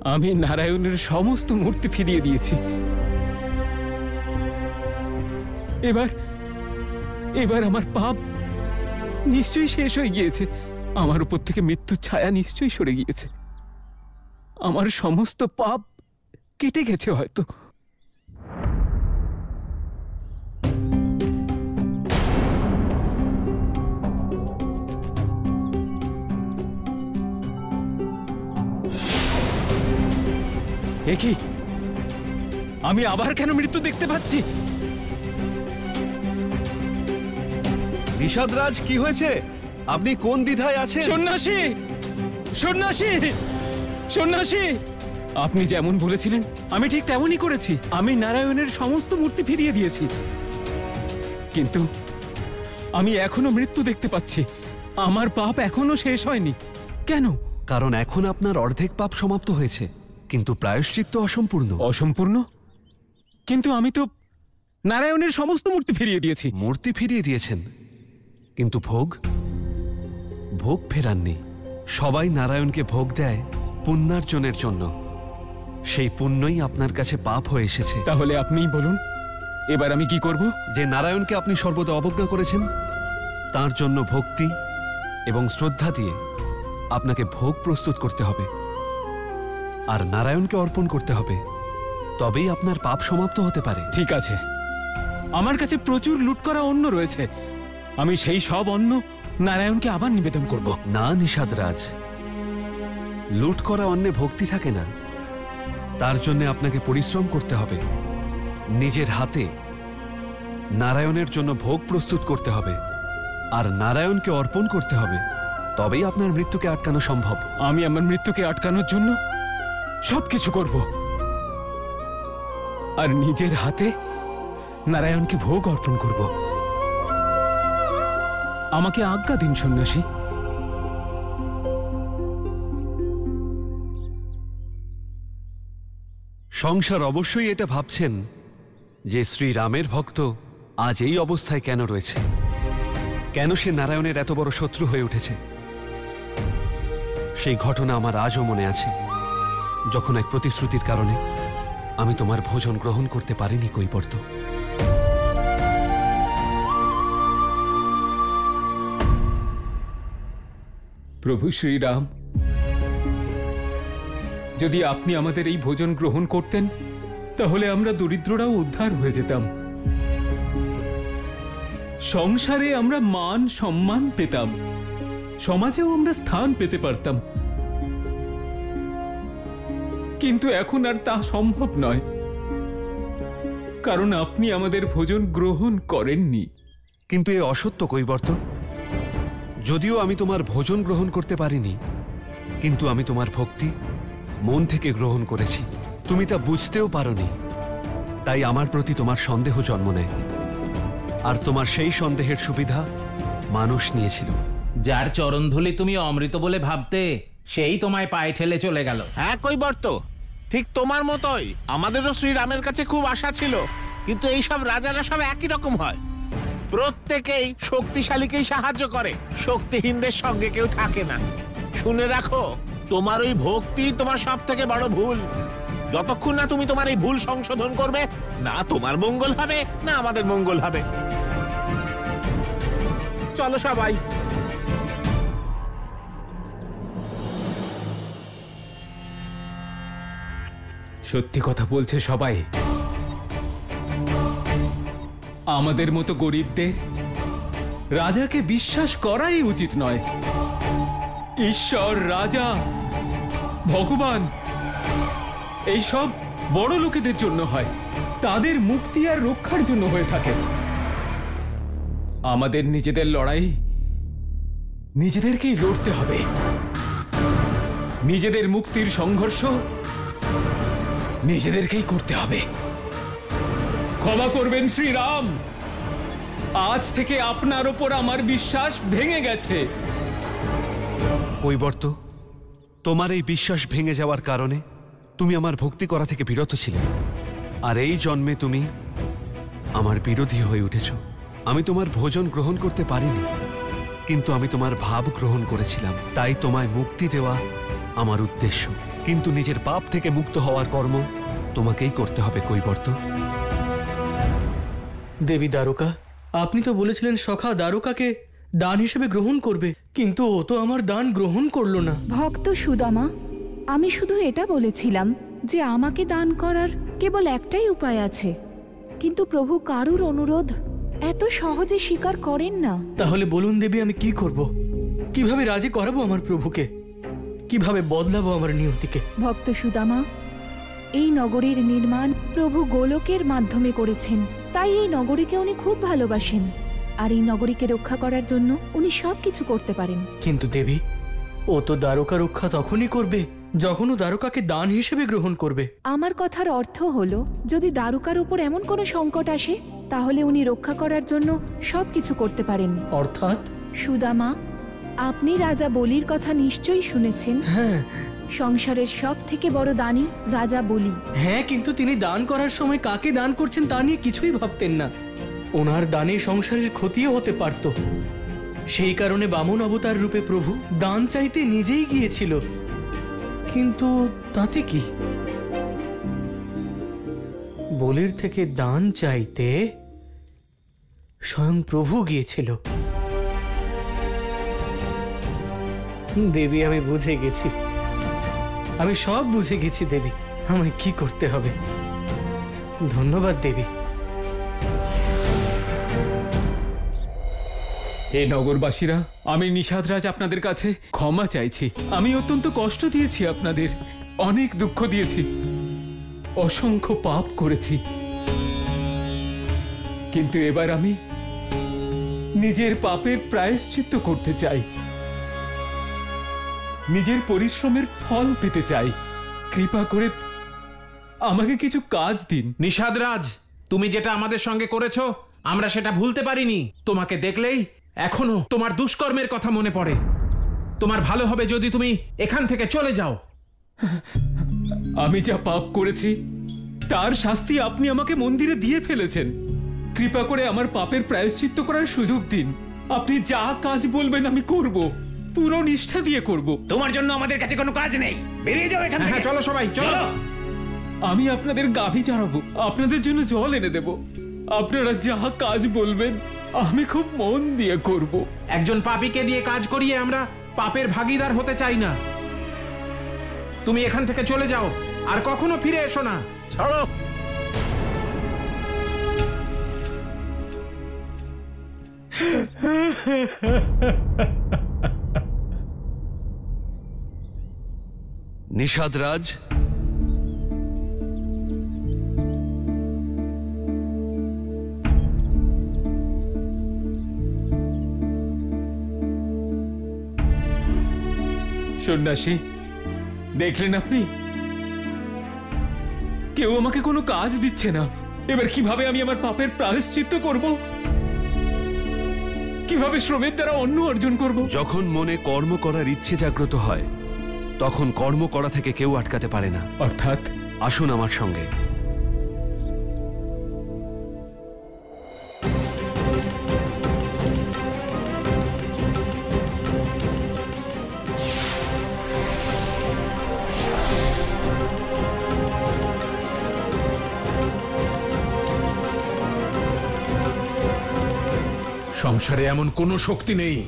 আমি নারায়ণের সমস্ত মূর্তি ফিরিয়ে দিয়েছি। এবার আমার পাপ নিশ্চয়ই শেষ হয়ে গিয়েছে। আমার উপর থেকে মৃত্যুর ছায়া নিশ্চয়ই সরে গিয়েছে। আমার সমস্ত পাপ কেটে গেছে হয়তো। এ কি, আমি আবার কেন মৃত্যু দেখতে পাচ্ছি? নিষাদরাজ, কি হয়েছে? আপনি কোন দ্বিধায় আছেন? সন্ন্যাসী, সন্ন্যাসী, সন্ন্যাসী! আপনি যেমন বলেছিলেন আমি ঠিক তেমনই করেছি। আমি নারায়ণের সমস্ত মূর্তি ফিরিয়ে দিয়েছি, কিন্তু আমি এখনো মৃত্যু দেখতে পাচ্ছি। আমার পাপ এখনো শেষ হয়নি। কেন? কারণ এখন আপনার অর্ধেক পাপ সমাপ্ত হয়েছে, কিন্তু প্রায়শ্চিত্ত অসম্পূর্ণ। অসম্পূর্ণ? কিন্তু আমি তো নারায়ণের সমস্ত মূর্তি ফিরিয়ে দিয়েছি। মূর্তি ফিরিয়ে দিয়েছেন, কিন্তু ভোগ ফেরাননি। সবাই নারায়ণকে ভোগ দেয় পুণ্যার্জনের জন্য। সেই পুণ্যই আপনার কাছে পাপ হয়ে এসেছে। তাহলে আপনিই বলুন, এবার আমি কি করব? যে নারায়ণকে আপনি সর্বদা অবজ্ঞা করেছেন, তার জন্য ভক্তি এবং শ্রদ্ধা দিয়ে আপনাকে ভোগ প্রস্তুত করতে হবে আর নারায়ণকে অর্পণ করতে হবে। তবেই আপনার পাপ সমাপ্ত হতে পারে। ঠিক আছে, আমার কাছে প্রচুর লুট করা অন্ন রয়েছে। আমি সেই সব অন্ন নারায়ণকে আবার নিবেদন করব। না নিষাদরাজ, লুট করা অন্নে ভক্তি থাকে না। তার জন্য আপনাকে পরিশ্রম করতে হবে। নিজের হাতে নারায়ণের জন্য ভোগ প্রস্তুত করতে হবে আর নারায়ণকে অর্পণ করতে হবে। তবেই আপনার মৃত্যুকে আটকানো সম্ভব। আমি আমার মৃত্যুকে আটকানোর জন্য সবকিছু করব, আর নিজের হাতে নারায়ণকে ভোগ অর্পণ করব। আমাকে আজ্ঞা দিন সন্ন্যাসী। সংসার অবশ্যই এটা ভাবছেন যে শ্রীরামের ভক্ত আজ এই অবস্থায় কেন রয়েছে, কেন সে নারায়ণের এত বড় শত্রু হয়ে উঠেছে। সেই ঘটনা আমার আজও মনে আছে, যখন এক প্রতিশ্রুতির কারণে আমি তোমার ভোজন গ্রহণ করতে পারিনি কৈবর্ত। প্রভু শ্রীরাম, যদি আপনি আমাদের এই ভোজন গ্রহণ করতেন তাহলে আমরা দরিদ্ররাও উদ্ধার হয়ে যেতাম। সংসারে আমরা মান সম্মান পেতাম, সমাজেও আমরা স্থান পেতে পারতাম। কিন্তু এখন আর তা সম্ভব নয়, কারণ আপনি আমাদের ভোজন গ্রহণ করেননি। কিন্তু এ অসত্য কৈবর্ত। যদিও আমি তোমার ভোজন গ্রহণ করতে পারিনি, কিন্তু আমি তোমার ভক্তি মন থেকে গ্রহণ করেছি। তুমি তা বুঝতেও পারোনি, তাই আমার প্রতি তোমার সন্দেহ জন্ম নেয়। আর তোমার সেই সন্দেহের সুবিধা মানুষ নিয়েছিল। যার চরণধুলি তুমি অমৃত বলে ভাবতে, সেই তোমায় পায়ে ঠেলে চলে গেল। হ্যাঁ কৈবর্ত, ঠিক তোমার মতোই আমাদেরও শ্রীরামের কাছে খুব আশা ছিল। কিন্তু এই সব রাজারা সব একই রকম হয়, প্রত্যেকেই শক্তিশালীকেই সাহায্য করে, শক্তিহীনদের সঙ্গে কেউ থাকে না। শুনে রাখো, তোমার ওই ভক্তি তোমার সব থেকে বড় ভুল। যতক্ষণ না তুমি তোমার এই ভুল সংশোধন করবে, না তোমার মঙ্গল হবে না আমাদের মঙ্গল হবে। চলো সবাই। সত্যি কথা বলছে সবাই। আমাদের মতো গরিবদের রাজাকে বিশ্বাস করাই উচিত নয়। ঈশ্বর, রাজা, ভগবান এইসব বড় লোকেদের জন্য হয়, তাদের মুক্তি আর রক্ষার জন্য হয়ে থাকে। আমাদের নিজেদের লড়াই নিজেদেরকেই লড়তে হবে। নিজেদের মুক্তির সংঘর্ষ নিজেদেরকেই করতে হবে। ক্ষমা করবেন শ্রীরাম, আজ থেকে আপনার ওপর আমার বিশ্বাস ভেঙে গেছে। কৈবর্ত, তোমার এই বিশ্বাস ভেঙে যাওয়ার কারণে তুমি আমার ভক্তি করা থেকে বিরত ছিলে, আর এই জন্মে তুমি আমার বিরোধী হয়ে উঠেছ। আমি তোমার ভোজন গ্রহণ করতে পারিনি, কিন্তু আমি তোমার ভাব গ্রহণ করেছিলাম। তাই তোমায় মুক্তি দেওয়া আমার উদ্দেশ্য। কিন্তু নিজের পাপ থেকে মুক্ত হওয়ার কর্ম তোমাকেই করতে হবে কৈবর্ত। দেবী দ্বারকা, আপনি তো বলেছিলেন সখা দ্বারকাকে দান হিসেবে গ্রহণ করবে, কিন্তু ও তো আমার দান গ্রহণ করলো না। ভক্ত সুদামা, আমি শুধু এটা বলেছিলাম যে আমাকে দান করার কেবল একটাই উপায় আছে, কিন্তু প্রভু কারুর অনুরোধ এত সহজে স্বীকার করেন না। তাহলে বলুন দেবী, আমি কি করব? কিভাবে রাজি করাবো আমার প্রভুকে? কিভাবে বদলাবো আমার নিয়তিকে? ভক্ত সুদামা, এই নগরীর নির্মাণ প্রভু গোলকের মাধ্যমে করেছেন, তাই এই নগরীকে উনি খুব ভালোবাসেন, আর এই নগরীকে রক্ষা করার জন্য উনি সবকিছু করতে পারেন। কিন্তু দেবী, ও তো দ্বারকা রক্ষা তখনই করবে যখন ও দ্বারকাকে দান হিসেবে গ্রহণ করবে। আমার কথার অর্থ হলো, যদি দ্বারকার উপর এমন কোনো সংকট আসে, তাহলে উনি রক্ষা করার জন্য সবকিছু করতে পারেন। অর্থাৎ? সুদামা, আপনি রাজা বলির কথা নিশ্চয়ই শুনেছেন। হ্যাঁ সংসারের সব থেকে বড় দানী রাজা বলি। হ্যাঁ, কিন্তু তিনি দান করার সময় কাকে দান করছেন তা নিয়ে কিছুই ভাবতেন না। ওনার দানে সংসারের ক্ষতিও হতে পারত। সেই কারণে বামন অবতার রূপে প্রভু দান চাইতে নিজেই গিয়েছিল। কিন্তু তাতে কি? বলির থেকে দান চাইতে স্বয়ং প্রভু গিয়েছিল। দেবী, আমি বুঝে গেছি, আমি সব বুঝে গেছি দেবী। আমায় কি করতে হবে? ধন্যবাদ দেবী। হে নগরবাসীরা, আমি নিষাদরাজ আপনাদের কাছে ক্ষমা চাইছি। আমি অত্যন্ত কষ্ট দিয়েছি আপনাদের, অনেক দুঃখ দিয়েছি, অসংখ্য পাপ করেছি। কিন্তু এবার আমি নিজের পাপের প্রায়শ্চিত্ত করতে চাই, নিজের পরিশ্রমের ফল পেতে চাই। কৃপা করে আমাকে কিছু কাজ দিন। নিষাদরাজ, তুমি যেটা আমাদের সঙ্গে করেছো আমরা সেটা ভুলতে পারিনি। তোমাকে দেখলেই এখনো তোমার দুষ্কর্মের কথা মনে পড়ে। তোমার ভালো হবে যদি তুমি এখান থেকে চলে যাও। আমি যা পাপ করেছি তার শাস্তি আপনি আমাকে মন্দিরে দিয়ে ফেলেছেন। কৃপা করে আমার পাপের প্রায়শ্চিত্ত করার সুযোগ দিন। আপনি যা কাজ বলবেন আমি করব, পুরো নিষ্ঠা দিয়ে করব। তোমার জন্য আমাদের কাছে কোনো কাজ নেই, বেরিয়ে যাও এখান থেকে। হ্যাঁ, চলো সবাই, চলো। আমি আপনাদের গাভী চড়াবো, আপনাদের জন্য জল এনে দেব। আপনারা যা কাজ বলবেন আমি খুব মন দিয়ে করব। একজন পাপীকে দিয়ে কাজ করিয়ে আমরা পাপের ভাগীদার হতে চাই না। তুমি এখান থেকে চলে যাও, আর কখনো ফিরে এসো না। ছাড়ো। নিষাদরাজ, সন্ন্যাসী, দেখলেন আপনি, কেউ আমাকে কোনো কাজ দিচ্ছে না। এবার কিভাবে আমি আমার পাপের প্রায়শ্চিত্ত করব? কিভাবে শ্রমের দ্বারা অন্ন অর্জন করব? যখন মনে কর্ম করার ইচ্ছে জাগ্রত হয় তখন কর্ম করা থেকে কেউ আটকাতে পারে না। অর্থাৎ? আসুন আমার সঙ্গে। সংসারে এমন কোনো শক্তি নেই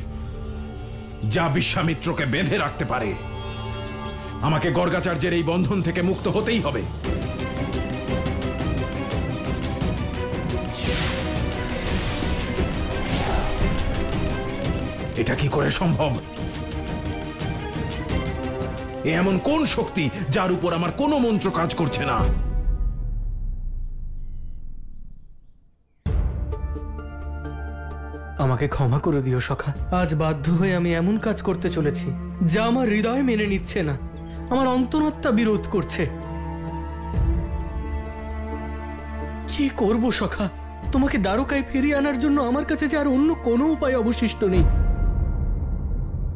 যা বিশ্বামিত্রকে বেঁধে রাখতে পারে। আমাকে গর্গাচার্যের এই বন্ধন থেকে মুক্ত হতেই হবে। এটা কি করে সম্ভব? এমন কোন শক্তি যার উপর আমার কোনো মন্ত্র কাজ করছে না? আমাকে ক্ষমা করে দিও সখা। আজ বাধ্য হয়ে আমি এমন কাজ করতে চলেছি যা আমার হৃদয় মেনে নিচ্ছে না, আমার অন্তরাত্মা বিরোধ করছে। কি করব সখা? তোমাকে দ্বারকায় ফিরিয়ে আনার জন্য আমার কাছে যে আর অন্য কোনো উপায় অবশিষ্ট নেই।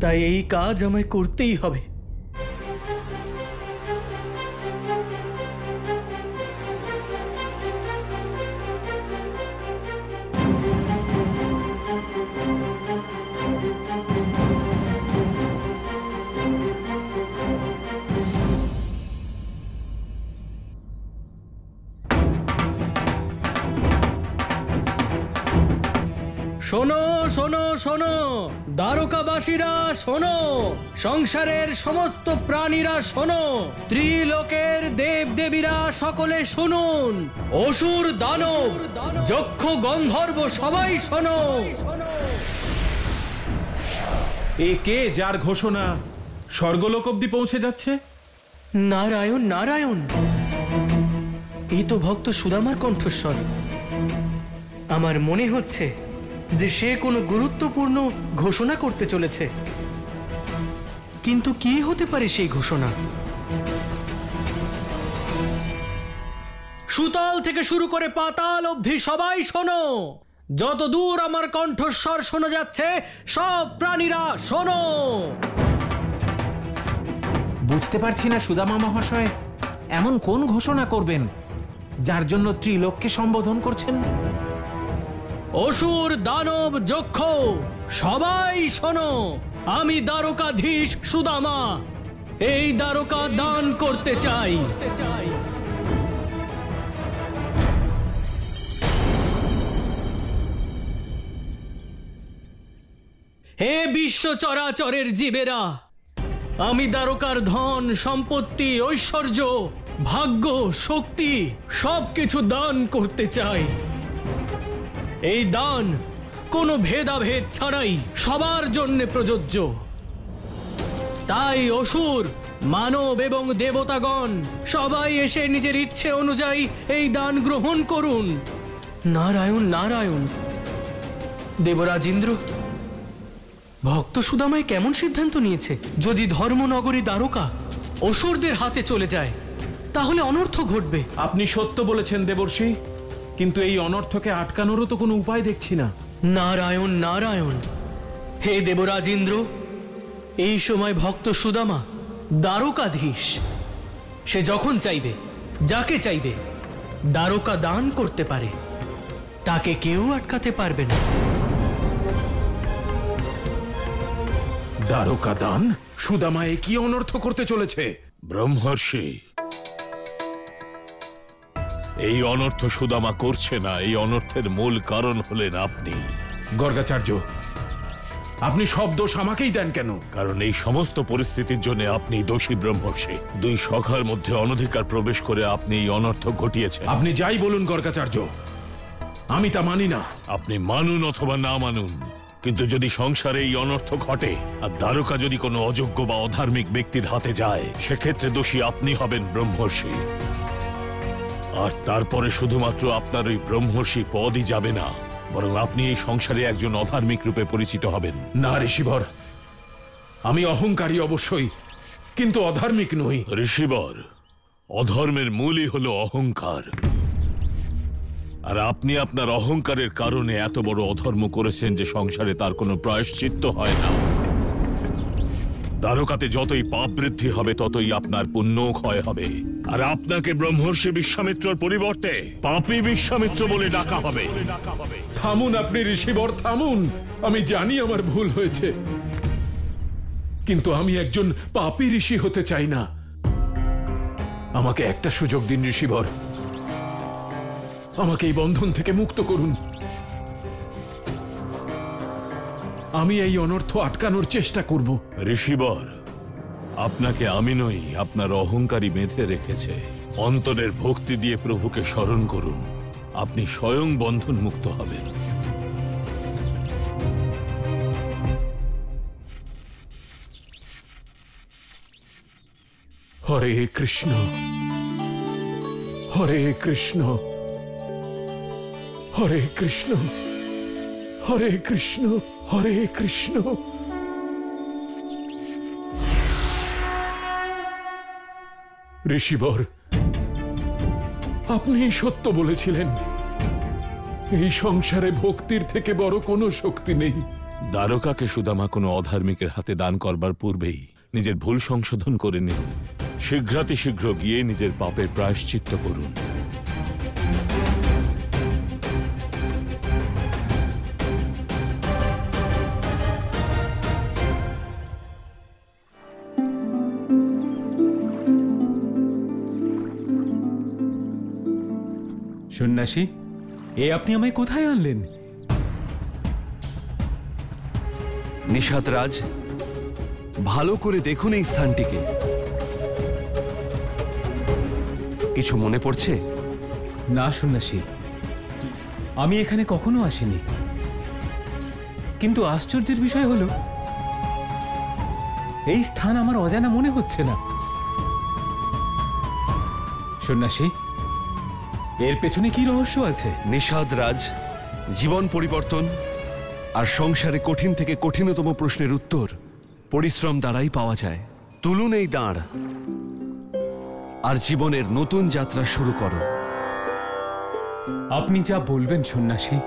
তাই এই কাজ আমায় করতেই হবে। শোনো শোনো শোনো, দ্বারকাবাসীরা শোনো, সংসারের সমস্ত প্রাণীরা শোনো, ত্রিলোকের দেব দেবীরা সকলে শুনুন, অসুর দানব যক্ষ গন্ধর্ব সবাই শোনো। এ কে যার ঘোষণা স্বর্গলোক অব্দি পৌঁছে যাচ্ছে? নারায়ণ নারায়ণ, এই তো ভক্ত সুদামার কণ্ঠস্বর। আমার মনে হচ্ছে যে সে কোনো গুরুত্বপূর্ণ ঘোষণা করতে চলেছে, কিন্তু কি হতে পারে সেই ঘোষণা? সুতল থেকে শুরু করে পাতাল অবধি সবাই শোনো, যত দূর আমার কণ্ঠস্বর শোনা যাচ্ছে সব প্রাণীরা শোনো। বুঝতে পারছি না সুদামা মহাশয় এমন কোন ঘোষণা করবেন যার জন্য ত্রিলোককে সম্বোধন করছেন। অসুর দানব যক্ষ সবাই শোনো, আমি দ্বারকাধীশ সুদামা এই দ্বারকা দান করতে চাই। হে বিশ্ব চরাচরের জীবেরা, আমি দ্বারকার ধন সম্পত্তি ঐশ্বর্য ভাগ্য শক্তি সবকিছু দান করতে চাই। এই দান কোনো ভেদাভেদ ছাড়াই সবার জন্য প্রযোজ্য। তাই অসুর মানব এবং দেবতাগণ সবাই এসে নিজের ইচ্ছে অনুযায়ী এই দান গ্রহণ করুন। নারায়ণ নারায়ণ। দেবরাজ ইন্দ্র, ভক্ত সুদামায় কেমন সিদ্ধান্ত নিয়েছে? যদি ধর্মনগরী দ্বারকা অসুরদের হাতে চলে যায় তাহলে অনর্থ ঘটবে। আপনি সত্য বলেছেন দেবর্ষি, কিন্তু এই অনর্থকে আটকানোরও তো কোনো উপায় দেখছি না। নারায়ণ নারায়ণ। হে দেবরাজ ইন্দ্র, এই সময় ভক্ত সুদামা দ্বারকাধীশ। সে যখন চাইবে যাকে চাইবে দ্বারকা দান করতে পারে, তাকে কেউ আটকাতে পারবে না। দ্বারকা দান? সুদামা এ কি অনর্থ করতে চলেছে? ব্রহ্মর্ষি, এই অনর্থ সুদামা করছে না, এই অনর্থের মূল কারণ হলেন আপনি। গর্গাচার্য, আপনি সব দোষ আমাকেই দেন কেন? কারণ এই সমস্ত পরিস্থিতির জন্য আপনি দোষী ব্রহ্মর্ষি। দুই সখার মধ্যে অনধিকার প্রবেশ করে আপনি এই অনর্থ ঘটিয়েছেন। আপনি যাই বলুন গর্গাচার্য, আমি তা মানি না। আপনি মানুন অথবা না মানুন, কিন্তু যদি সংসারে এই অনর্থ ঘটে আর দ্বারকা যদি কোনো অযোগ্য বা অধার্মিক ব্যক্তির হাতে যায়, সেক্ষেত্রে দোষী আপনি হবেন ব্রহ্মর্ষি। আর তারপরে শুধুমাত্র আপনার ওই ব্রহ্মর্ষি পদই যাবে না, বরং আপনি এই সংসারে একজন অধার্মিক রূপে পরিচিত হবেন। না ঋষিবর, আমি অহংকারী অবশ্যই, কিন্তু অধার্মিক নই। ঋষিবর, অধর্মের মূলই হলো অহংকার। আর আপনি আপনার অহংকারের কারণে এত বড় অধর্ম করেছেন যে সংসারে তার কোনো প্রায়শ্চিত্ত হয় না। দ্বারকাতে যতই পাপ বৃদ্ধি হবে ততই আপনার পুণ্য ক্ষয় হবে, আর আপনাকে ব্রহ্মর্ষি বিশ্বামিত্রর পরিবর্তে পাপী বিশ্বামিত্র বলে ডাকা হবে। থামুন আপনি ঋষিবর, থামুন। আমি জানি আমার ভুল হয়েছে, কিন্তু আমি একজন পাপী ঋষি হতে চাই না। আমাকে একটা সুযোগ দিন ঋষিবর, আমাকে এই বন্ধন থেকে মুক্ত করুন। আমি এই অনর্থ আটকানোর চেষ্টা করব। ঋষিবর, আপনাকে আমি নই, আপনার অহংকারী বেঁধে রেখেছে। অন্তরের ভক্তি দিয়ে প্রভুকে স্মরণ করুন, আপনি স্বয়ং বন্ধন মুক্ত হবেন। হরে কৃষ্ণ, হরে কৃষ্ণ, হরে কৃষ্ণ, হরে কৃষ্ণ, হরে কৃষ্ণ। ঋষিবর, আপনি সত্য বলেছিলেন, এই সংসারে ভক্তির থেকে বড় কোনো শক্তি নেই। দ্বারকাকে সুদামা কোনো অধার্মিকের হাতে দান করবার পূর্বেই নিজের ভুল সংশোধন করে নিন। শীঘ্রাতিশীঘ্র গিয়ে নিজের পাপের প্রায়শ্চিত্ত করুন। সন্ন্যাসী, এ আপনি আমায় কোথায় আনলেন? নিষাদ রাজ, ভালো করে দেখুন এই স্থানটিকে। কিছু মনে পড়ছে? না সন্ন্যাসী, আমি এখানে কখনো আসিনি, কিন্তু আশ্চর্যের বিষয় হলো এই স্থান আমার অজানা মনে হচ্ছে না। সন্ন্যাসী, এর পেছনে কি রহস্য আছে? নিষাদ রাজ, জীবন পরিবর্তন আর সংসারে কঠিন থেকে কঠিনতম প্রশ্নের উত্তর পরিশ্রম দ্বারাই পাওয়া যায়। তুলুন এই দাঁড় আর জীবনের নতুন যাত্রা শুরু করো। আপনি যা বলবেন সন্ন্যাসী।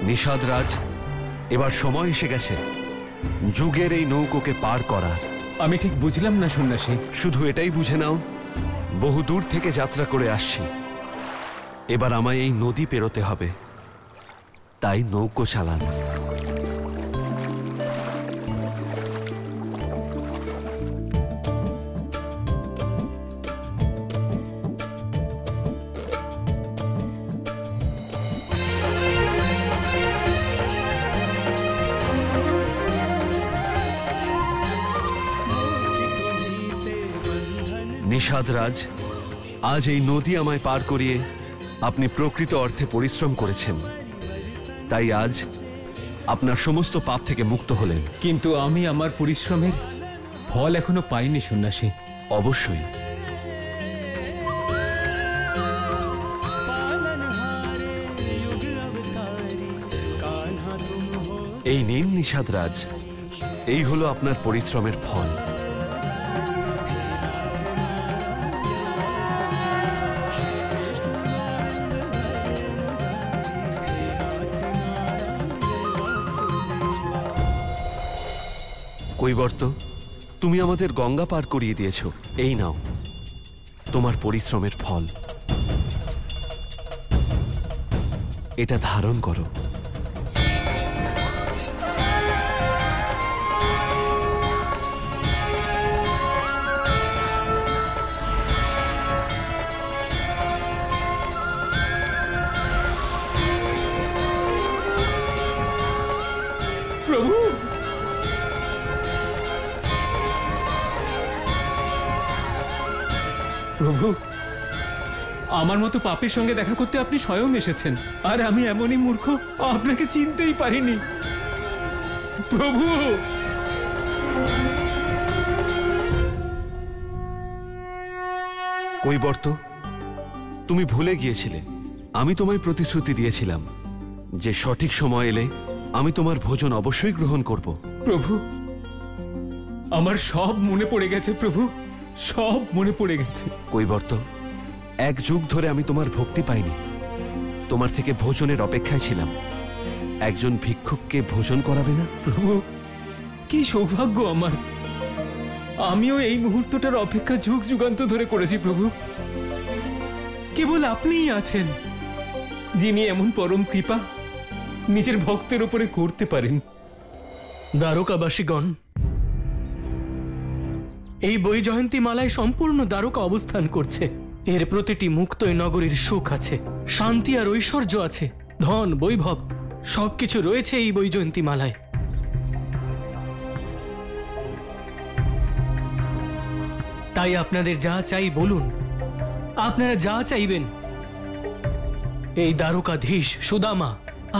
নিষাদ রাজ, এবার সময় এসে গেছে যুগের এই নৌকোকে পার করার। আমি ঠিক বুঝলাম না সন্ন্যাসী। শুধু এটাই বুঝে নাও, বহু দূর থেকে যাত্রা করে আসছি, এবার আমায় এই নদী পেরোতে হবে, তাই নৌকো চালান। নিষাদ রাজ, আজ এই নদী আমায় পার করিয়ে আপনি প্রকৃত অর্থে পরিশ্রম করেছেন, তাই আজ আপনার সমস্ত পাপ থেকে মুক্ত হলেন। কিন্তু আমি আমার পরিশ্রমের ফল এখনো পাইনি সন্ন্যাসী। অবশ্যই। এই নিন নিষাদ রাজ, এই হলো আপনার পরিশ্রমের ফল। কৈবর্ত, তুমি আমাদের গঙ্গা পার করিয়ে দিয়েছ, এই নাও তোমার পরিশ্রমের ফল। এটা ধারণ করো। প্রভু, প্রভু, আমার মতো পাপের সঙ্গে দেখা করতে আপনি স্বয়ং এসেছেন, আর আমি এমনই মূর্খ, আপনাকে চিনতেই পারিনি। প্রভু, কৈবর্ত, তুমি ভুলে গিয়েছিলে আমি তোমায় প্রতিশ্রুতি দিয়েছিলাম যে সঠিক সময় এলে আমি তোমার ভোজন অবশ্যই গ্রহণ করব। প্রভু, আমার সব মনে পড়ে গেছে প্রভু, সব মনে পড়ে গেছে। কৈবর্ত, এক যুগ ধরে আমি তোমার ভক্তি পাইনি, তোমার থেকে ভোজনের অপেক্ষায় ছিলাম। একজন ভিক্ষুককে ভোজন করাবে না? প্রভু, কি সৌভাগ্য আমার, আমিও এই মুহূর্তটার অপেক্ষা যুগ যুগান্ত ধরে করেছি প্রভু। কেবল আপনিই আছেন যিনি এমন পরম কৃপা নিজের ভক্তের উপরে করতে পারেন। দ্বারকাবাসীগণ, এই বৈজয়ন্তী মালায় সম্পূর্ণ দ্বারকা অবস্থান করছে। এর প্রতিটি মুক্তই নগরীর সুখ আছে, শান্তি আর ঐশ্বর্য আছে, ধন বৈভব সবকিছু রয়েছে এই বৈজয়ন্তী মালায়। তাই আপনাদের যা চাই বলুন, আপনারা যা চাইবেন এই দ্বারকাধীশ সুদামা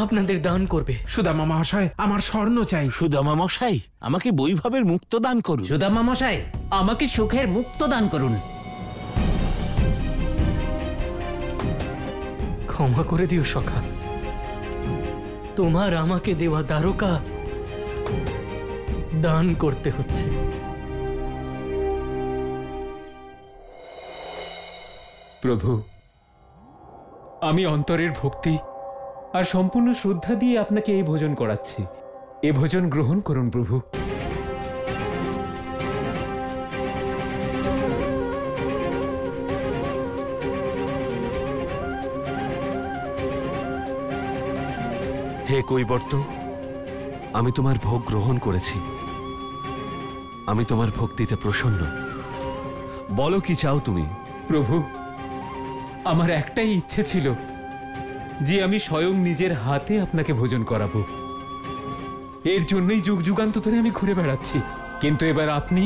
আপনাদের দান করবে। সুদামা মহাশয়, আমার স্বর্ণ চাই। সুদামা মশাই, আমাকে বৈভবের মুক্ত দান করুন। সুদামা মশাই, আমাকে সুখের মুক্ত দান করুন। ক্ষমা করে দিও সখা, তোমার আমাকে দেওয়া দ্বারকা দান করতে হচ্ছে। প্রভু, আমি অন্তরের ভক্তি আর সম্পূর্ণ শ্রদ্ধা দিয়ে আপনাকে এই ভোজন করাচ্ছি। এ ভোজন গ্রহণ করুন প্রভু। হে কৈবর্ত, আমি তোমার ভোগ গ্রহণ করেছি। আমি তোমার ভক্তিতে প্রসন্ন। বলো কি চাও তুমি? প্রভু, আমার একটাই ইচ্ছে ছিল যে আমি স্বয়ং নিজের হাতে আপনাকে ভোজন করাবো। এর জন্যই যুগ যুগান্ত ধরে আমি ঘুরে বেড়াচ্ছি, কিন্তু এবার আপনি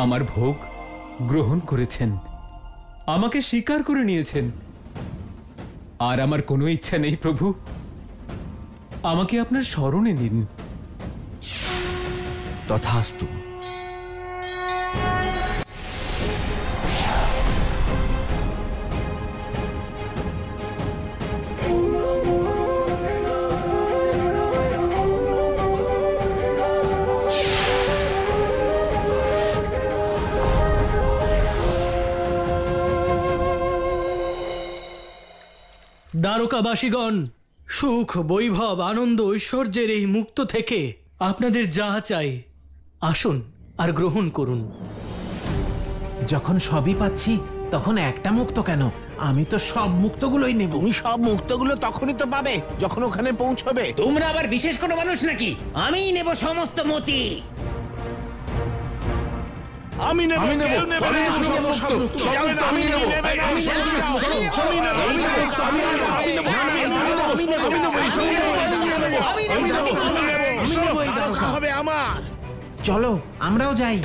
আমার ভোগ গ্রহণ করেছেন, আমাকে স্বীকার করে নিয়েছেন। আর আমার কোনো ইচ্ছা নেই প্রভু, আমাকে আপনার স্মরণে নিন। তথাস্তু। দ্বারকাবাসীগণ, সুখ, বৈভব, আনন্দ, ঐশ্বর্যের এই মুক্ত থেকে আপনাদের যা চাই আসুন আর গ্রহণ করুন। যখন সবই পাচ্ছি তখন একটা মুক্ত কেন? আমি তো সব মুক্তগুলোই নেব। তুমি সব মুক্তগুলো তখনই তো পাবে যখন ওখানে পৌঁছবে। তোমরা আবার বিশেষ কোনো মানুষ নাকি? আমিই নেব সমস্ত মতি। আমি নেব, আমি নেব, কেউ নেবে আমি না, নেব, আমি নেব, সব মুক্ত, সব মুক্ত, আমি নেব। এই, আমি সব নেব, সব, সব আমি নেব, আমি নেব, আমি নেব, আমি নেব, আমি নেব, আমি নেব, এই সব নেব, আমি নেব, আমি নেব, আমি নেব, আমি নেব, এই দ্বারকা হবে আমার। চলো আমরাও যাই।